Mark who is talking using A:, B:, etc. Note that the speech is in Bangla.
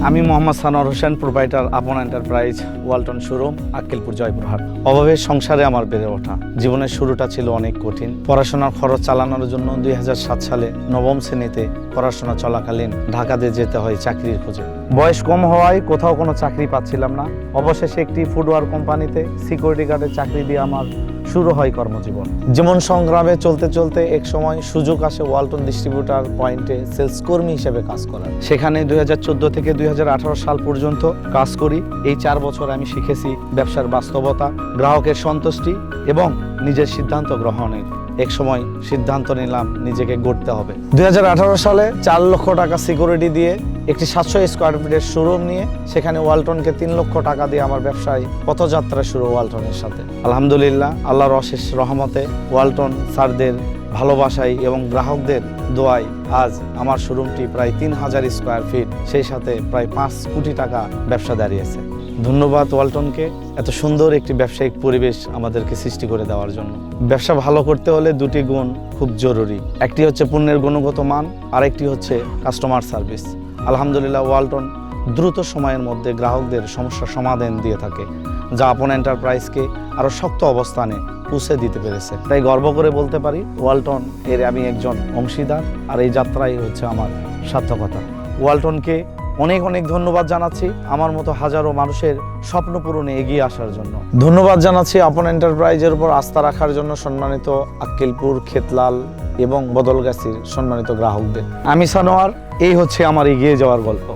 A: আমি মোহাম্মদ সানোয়ার হোসেন, প্রোপাইটার আপন এন্টারপ্রাইজ, ওয়ালটন শোরুম, আক্কেলপুর, জয়পুরহাট। অভাবের সংসারে আমার বেড়ে ওঠা। জীবনের শুরুটা ছিল অনেক কঠিন। পড়াশোনার খরচ চালানোর জন্য 2007 সালে নবম শ্রেণীতে পড়াশোনা চলাকালীন ঢাকাতে যেতে হয় চাকরির খোঁজে। বয়স কম হওয়ায় কোথাও কোনো চাকরি পাচ্ছিলাম না। অবশেষে একটি ফুটওয়ার কোম্পানিতে সিকিউরিটি গার্ডের চাকরি দিয়ে আমার শুরু হয় কর্মজীবন। যেমন সংগ্রামে চলতে চলতে এক সময় সুযোগ আসে ওয়ালটন ডিস্ট্রিবিউটার পয়েন্টে সেলস কর্মী হিসেবে কাজ করার। সেখানে 2014 থেকে 2018 সাল পর্যন্ত কাজ করি। এই 4 বছর আমি শিখেছি ব্যবসার বাস্তবতা, গ্রাহকের সন্তুষ্টি এবং নিজের সিদ্ধান্ত গ্রহণের। এক সময় সিদ্ধান্ত নিলাম নিজেকে গড়তে হবে। 2018 সালে 4 লক্ষ টাকা সিকিউরিটি দিয়ে একটি 700 স্কোয়ার ফিটের শোরুম নিয়ে সেখানে ওয়ালটনকে 3 লক্ষ টাকা দিয়ে আমার ব্যবসায় পথযাত্রা শুরু ওয়ালটনের সাথে। আলহামদুলিল্লাহ, আল্লাহর অশেষ রহমতে, ওয়ালটন স্যারদের ভালোবাসায় এবং গ্রাহকদের দোয়ায় আজ আমার শোরুমটি প্রায় 3000 স্কোয়ার ফিট, সেই সাথে প্রায় 5 কোটি টাকা ব্যবসা দাঁড়িয়েছে। ধন্যবাদ ওয়ালটনকে এত সুন্দর একটি ব্যবসায়িক পরিবেশ আমাদেরকে সৃষ্টি করে দেওয়ার জন্য। ব্যবসা ভালো করতে হলে 2টি গুণ খুব জরুরি। একটি হচ্ছে পণ্যের গুণগত মান, আর একটি হচ্ছে কাস্টমার সার্ভিস। আলহামদুলিল্লাহ, ওয়ালটন দ্রুত সময়ের মধ্যে গ্রাহকদের সমস্যার সমাধান দিয়ে থাকে, যা আপন এন্টারপ্রাইজকে আরও শক্ত অবস্থানে পৌঁছে দিতে পেরেছে। তাই গর্ব করে বলতে পারি ওয়ালটন এর আমি একজন অংশীদার, আর এই যাত্রাই হচ্ছে আমার সার্থকতা। ওয়ালটনকে অনেক অনেক ধন্যবাদ জানাচ্ছি আমার মতো হাজারো মানুষের স্বপ্ন পূরণে এগিয়ে আসার জন্য। ধন্যবাদ জানাচ্ছি আপন এন্টারপ্রাইজের উপর আস্থা রাখার জন্য সম্মানিত আক্কেলপুর, খেতলাল এবং বদলগাছির সম্মানিত গ্রাহকদের। আমি সানোয়ার, এই হচ্ছে আমার এগিয়ে যাওয়ার গল্প।